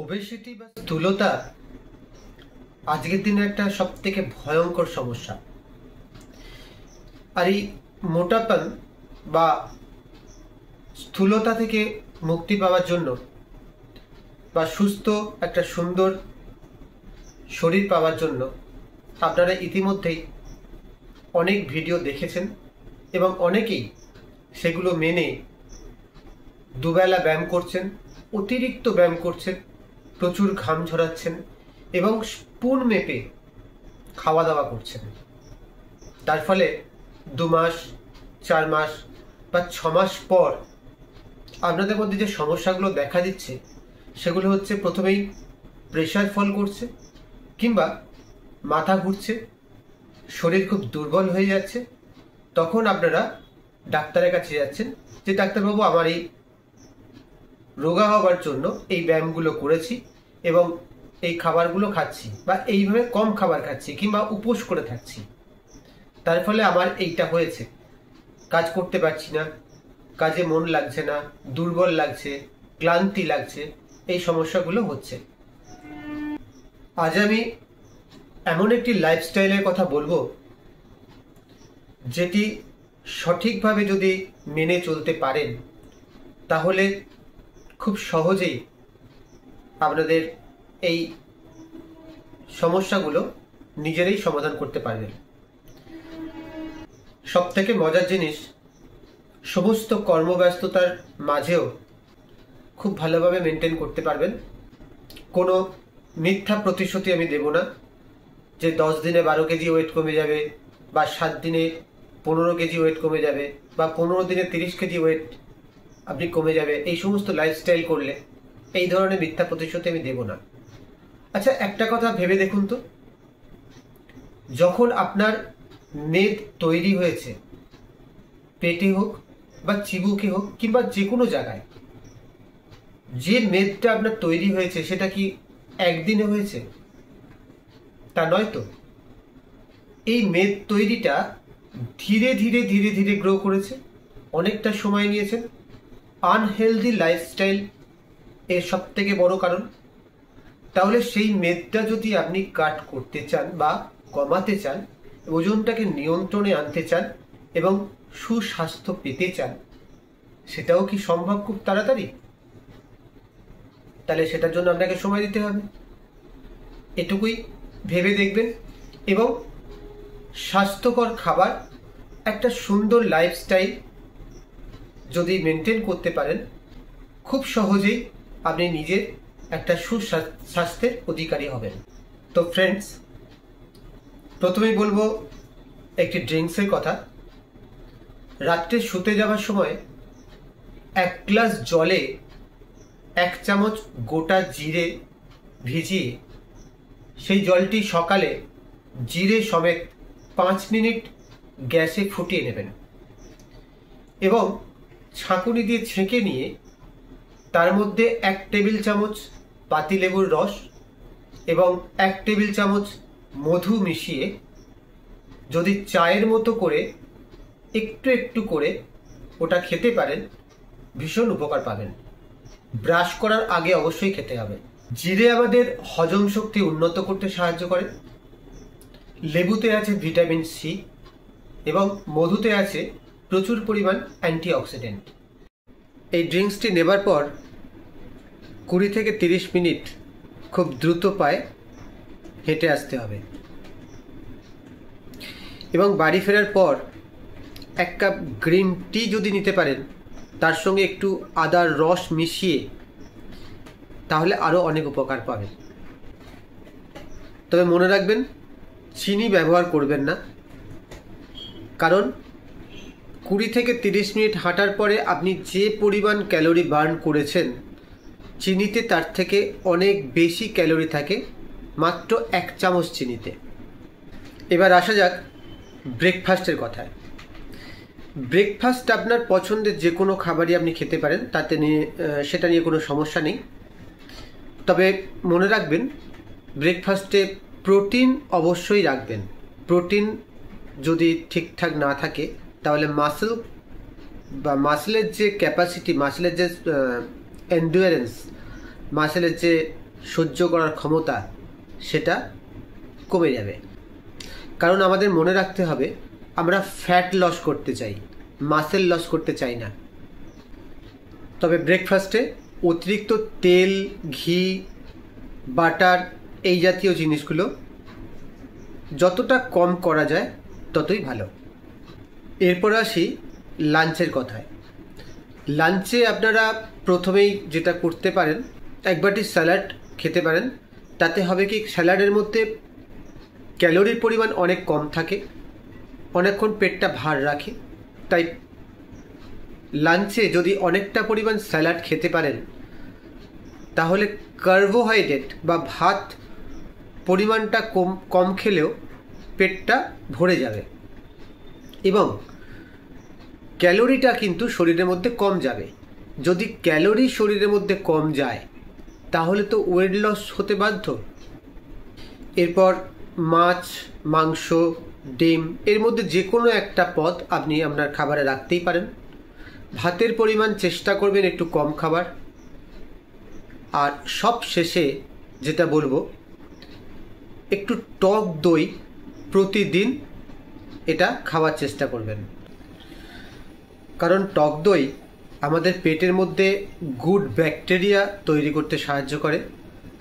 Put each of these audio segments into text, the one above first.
Obesity বা স্থূলতা আজকের দিনে একটা সবথেকে ভয়ঙ্কর সমস্যা। আর এই মোটাপন বা স্থূলতা থেকে মুক্তি পাওয়ার জন্য বা সুস্থ একটা সুন্দর শরীর পাওয়ার জন্য আপনারা ইতিমধ্যেই অনেক ভিডিও দেখেছেন এবং অনেকেই সেগুলো মেনে দুবেলা ব্যায়াম করছেন, অতিরিক্ত ব্যায়াম করছেন, প্রচুর ঘাম ঝরাচ্ছেন এবং স্পুন মেপে খাওয়া দাওয়া করছেন। তার ফলে 2 মাস, 4 মাস বা 6 মাস পর আপনাদের মধ্যে যে সমস্যাগুলো দেখা দিচ্ছে সেগুলো হচ্ছে, প্রথমেই প্রেশার ফল করছে, কিংবা মাথা ঘুরছে, শরীর খুব দুর্বল হয়ে যাচ্ছে। তখন আপনারা ডাক্তারের কাছে যাচ্ছেন যে ডাক্তারবাবু, আমার এই রোগা হওয়ার জন্য এই ব্যায়ামগুলো করেছি এবং এই খাবারগুলো খাচ্ছি বা এইভাবে কম খাবার খাচ্ছি কিংবা উপোস করে থাকছি, তার ফলে আমার এইটা হয়েছে, কাজ করতে পারছি না, কাজে মন লাগছে না, দুর্বল লাগছে, ক্লান্তি লাগছে, এই সমস্যাগুলো হচ্ছে। আজ আমি এমন একটি লাইফস্টাইলের কথা বলবো যেটি সঠিকভাবে যদি মেনে চলতে পারেন তাহলে খুব সহজেই আপনাদের এই সমস্যাগুলো নিজেরাই সমাধান করতে পারবেন। সবথেকে মজার জিনিস, সমস্ত কর্মব্যস্ততার মাঝেও খুব ভালোভাবে মেনটেন করতে পারবেন। কোনো মিথ্যা প্রতিশ্রুতি আমি দেব না যে 10 দিনে 12 কেজি ওয়েট কমে যাবে বা 7 দিনে 15 কেজি ওয়েট কমে যাবে বা 15 দিনে 30 কেজি ওয়েট আপনি কমে যাবে। এই সমস্ত লাইফস্টাইল করলে এই ধরনের মিথ্যা প্রতিশ্রুতি আমি দেব না। আচ্ছা, একটা কথা ভেবে দেখুন তো, যখন আপনার মেদ তৈরি হয়েছে, পেটে হোক বা চিবুকে হোক কিংবা যে কোনো জায়গায়, যে মেদটা আপনার তৈরি হয়েছে সেটা কি একদিনে হয়েছে? তা নয় তো। এই মেদ তৈরিটা ধীরে ধীরে ধীরে ধীরে গ্রো করেছে, অনেকটা সময় নিয়েছেন। আনহেলদি লাইফস্টাইল এর সব থেকে বড় কারণ। তাহলে সেই মেদটা যদি আপনি কাট করতে চান বা কমাতে চান, ওজনটাকে নিয়ন্ত্রণে আনতে চান এবং সুস্বাস্থ্য পেতে চান, সেটাও কি সম্ভব খুব তাড়াতাড়ি? তাহলে সেটার জন্য আপনাকে সময় দিতে হবে। এটুকুই ভেবে দেখবেন এবং স্বাস্থ্যকর খাবার, একটা সুন্দর লাইফস্টাইল যদি মেনটেন করতে পারেন, খুব সহজেই আপনি নিজের একটা সুস্বাস্থ্যের অধিকারী হবেন। তো ফ্রেন্ডস, প্রথমেই বলবো একটি ড্রিঙ্কসের কথা। রাত্রে শুতে যাওয়ার সময় 1 গ্লাস জলে 1 চামচ গোটা জিরে ভিজিয়ে সেই জলটি সকালে জিরে সমেত 5 মিনিট গ্যাসে ফুটিয়ে নেবেন এবং ছাঁকুনি দিয়ে ছেঁকে নিয়ে তার মধ্যে 1 টেবিল চামচ পাতিলেবুর রস এবং 1 টেবিল চামচ মধু মিশিয়ে যদি চায়ের মতো করে একটু একটু করে ওটা খেতে পারেন, ভীষণ উপকার পাবেন। ব্রাশ করার আগে অবশ্যই খেতে হবে। জিরে আমাদের হজম শক্তি উন্নত করতে সাহায্য করে। লেবুতে আছে ভিটামিন সি এবং মধুতে আছে প্রচুর পরিমাণ অ্যান্টিঅক্সিডেন্ট। এই ড্রিঙ্কসটি নেবার পর 20 থেকে 30 মিনিট খুব দ্রুত পায়ে হেঁটে আসতে হবে এবং বাড়ি ফেরার পর 1 কাপ গ্রিন টি যদি নিতে পারেন, তার সঙ্গে একটু আদার রস মিশিয়ে, তাহলে আরও অনেক উপকার পাবেন। তবে মনে রাখবেন, চিনি ব্যবহার করবেন না, কারণ 20 থেকে 30 মিনিট হাঁটার পরে আপনি যে পরিমাণ ক্যালোরি বার্ন করেছেন, চিনিতে তার থেকে অনেক বেশি ক্যালোরি থাকে মাত্র 1 চামচ চিনিতে। এবার আসা যাক ব্রেকফাস্টের কথায়। ব্রেকফাস্ট আপনার পছন্দের যে কোনো খাবারই আপনি খেতে পারেন, সেটা নিয়ে কোনো সমস্যা নেই। তবে মনে রাখবেন, ব্রেকফাস্টে প্রোটিন অবশ্যই রাখবেন। প্রোটিন যদি ঠিকঠাক না থাকে তাহলে মাসল বা মাসেলের যে ক্যাপাসিটি, মাসেলের যে এন্ডুরেন্স, মাসেলের যে সহ্য করার ক্ষমতা, সেটা কমে যাবে। কারণ আমাদের মনে রাখতে হবে, আমরা ফ্যাট লস করতে চাই, মাসেল লস করতে চাই না। তবে ব্রেকফাস্টে অতিরিক্ত তেল, ঘি, বাটার এই জাতীয় জিনিসগুলো যতটা কম করা যায় ততই ভালো। এরপর আসি লাঞ্চের কথায়। লাঞ্চে আপনারা প্রথমেই যেটা করতে পারেন, এক বাটি স্যালাড খেতে পারেন। তাতে হবে কি, স্যালাডের মধ্যে ক্যালোরির পরিমাণ অনেক কম থাকে, অনেকক্ষণ পেটটা ভার রাখে। তাই লাঞ্চে যদি অনেকটা পরিমাণ স্যালাড খেতে পারেন, তাহলে কার্বোহাইড্রেট বা ভাত পরিমাণটা কম খেলেও পেটটা ভরে যাবে এবং ক্যালোরিটা কিন্তু শরীরের মধ্যে কম যাবে। যদি ক্যালোরি শরীরের মধ্যে কম যায় তাহলে তো ওয়েট লস হতে বাধ্য। এরপর মাছ, মাংস, ডিম এর মধ্যে যে কোনো একটা পদ আপনি আপনার খাবারে রাখতেই পারেন। ভাতের পরিমাণ চেষ্টা করবেন একটু কম খাবার। আর সব শেষে যেটা বলবো, একটু টক দই প্রতিদিন এটা খাওয়ার চেষ্টা করবেন। কারণ টক দই আমাদের পেটের মধ্যে গুড ব্যাকটেরিয়া তৈরি করতে সাহায্য করে।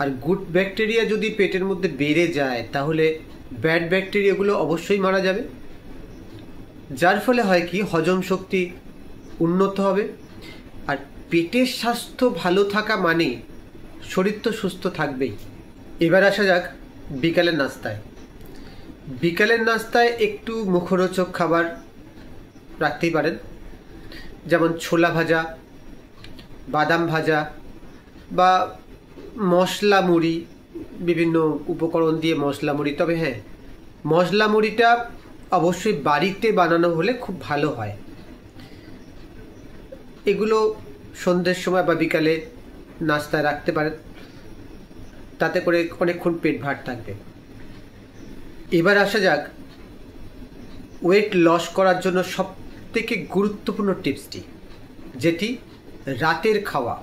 আর গুড ব্যাকটেরিয়া যদি পেটের মধ্যে বেড়ে যায় তাহলে ব্যাড ব্যাকটেরিয়াগুলো অবশ্যই মারা যাবে। যার ফলে হয় কি, হজম শক্তি উন্নত হবে। আর পেটের স্বাস্থ্য ভালো থাকা মানে শরীর তো সুস্থ থাকবেই। এবার আসা যাক বিকালের নাস্তায়। বিকালের নাস্তায় একটু মুখরোচক খাবার রাখতেই পারেন, যেমন ছোলা ভাজা, বাদাম ভাজা বা মশলা মুড়ি, বিভিন্ন উপকরণ দিয়ে মশলা মুড়ি। তবে হ্যাঁ, মশলা মুড়িটা অবশ্যই বাড়িতে বানানো হলে খুব ভালো হয়। এগুলো সন্ধ্যের সময় বা বিকালে নাস্তায় রাখতে পারেন, তাতে করে অনেকক্ষণ পেট ভার থাকবে। এবার আসা যাক ওয়েট লস করার জন্য সবথেকে গুরুত্বপূর্ণ টিপসটি, যেটি রাতের খাওয়া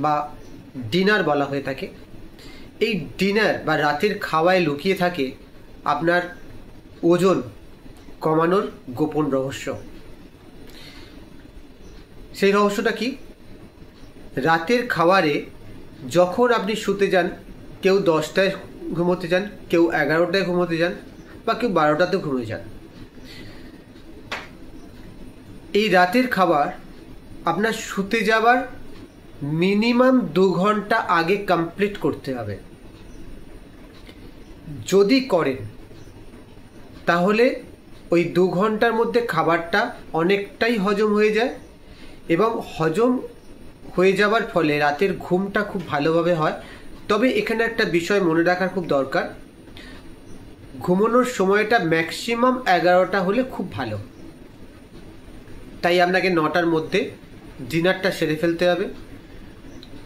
বা ডিনার বলা হয়ে থাকে। এই ডিনার বা রাতের খাওয়ায় লুকিয়ে থাকে আপনার ওজন কমানোর গোপন রহস্য। সেই রহস্যটা কি? রাতের খাবারে যখন আপনি শুতে যান, কেউ 10টায় ঘুমোতে যান, কেউ 11টায় ঘুমোতে যান বা কেউ 12টাতে ঘুমিয়ে যান, এই রাতের খাবার আপনার শুতে যাবার মিনিমাম 2 ঘন্টা আগে কমপ্লিট করতে হবে। যদি করেন তাহলে ওই 2 ঘন্টার মধ্যে খাবারটা অনেকটাই হজম হয়ে যায় এবং হজম হয়ে যাওয়ার ফলে রাতের ঘুমটা খুব ভালোভাবে হয়। তবে এখানে একটা বিষয় মনে রাখার খুব দরকার, ঘুমানোর সময়টা ম্যাক্সিমাম 11টা হলে খুব ভালো। তাই আপনাকে 9টার মধ্যে ডিনারটা সেরে ফেলতে হবে।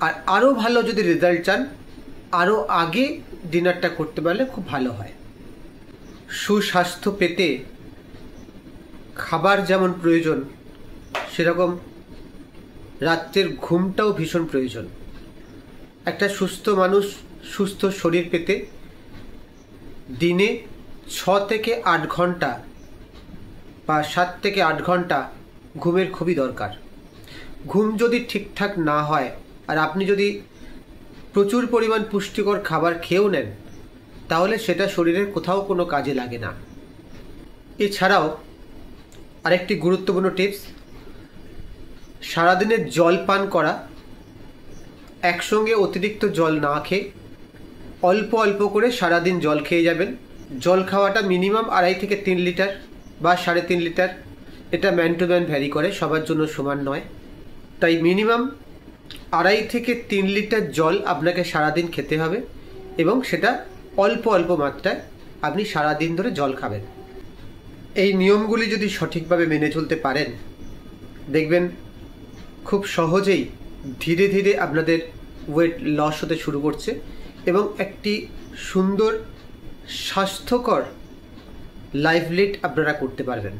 আর আরও ভালো যদি রেজাল্ট চান, আরও আগে ডিনারটা করতে পারলে খুব ভালো হয়। সুস্বাস্থ্য পেতে খাবার যেমন প্রয়োজন, সেরকম রাত্রের ঘুমটাও ভীষণ প্রয়োজন। একটা সুস্থ মানুষ, সুস্থ শরীর পেতে দিনে 6 থেকে 8 ঘন্টা বা 7 থেকে 8 ঘন্টা ঘুমের খুবই দরকার। ঘুম যদি ঠিকঠাক না হয় আর আপনি যদি প্রচুর পরিমাণ পুষ্টিকর খাবার খেয়েও নেন, তাহলে সেটা শরীরের কোথাও কোনো কাজে লাগে না। এছাড়াও আরেকটি গুরুত্বপূর্ণ টিপস, সারাদিনের জল পান করা। একসঙ্গে অতিরিক্ত জল না খেয়ে অল্প অল্প করে সারাদিন জল খেয়ে যাবেন। জল খাওয়াটা মিনিমাম 2.5 থেকে 3 লিটার বা 3.5 লিটার, এটা ম্যান টু ম্যান ভ্যারি করে, সবার জন্য সমান নয়। তাই মিনিমাম 2.5 থেকে 3 লিটার জল আপনাকে সারাদিন খেতে হবে এবং সেটা অল্প অল্প মাত্রায় আপনি সারাদিন ধরে জল খাবেন। এই নিয়মগুলি যদি সঠিকভাবে মেনে চলতে পারেন, দেখবেন খুব সহজেই ধীরে ধীরে আপনাদের ওয়েট লস হতে শুরু করছে এবং একটি সুন্দর স্বাস্থ্যকর লাইফ লিড আপনারা করতে পারবেন।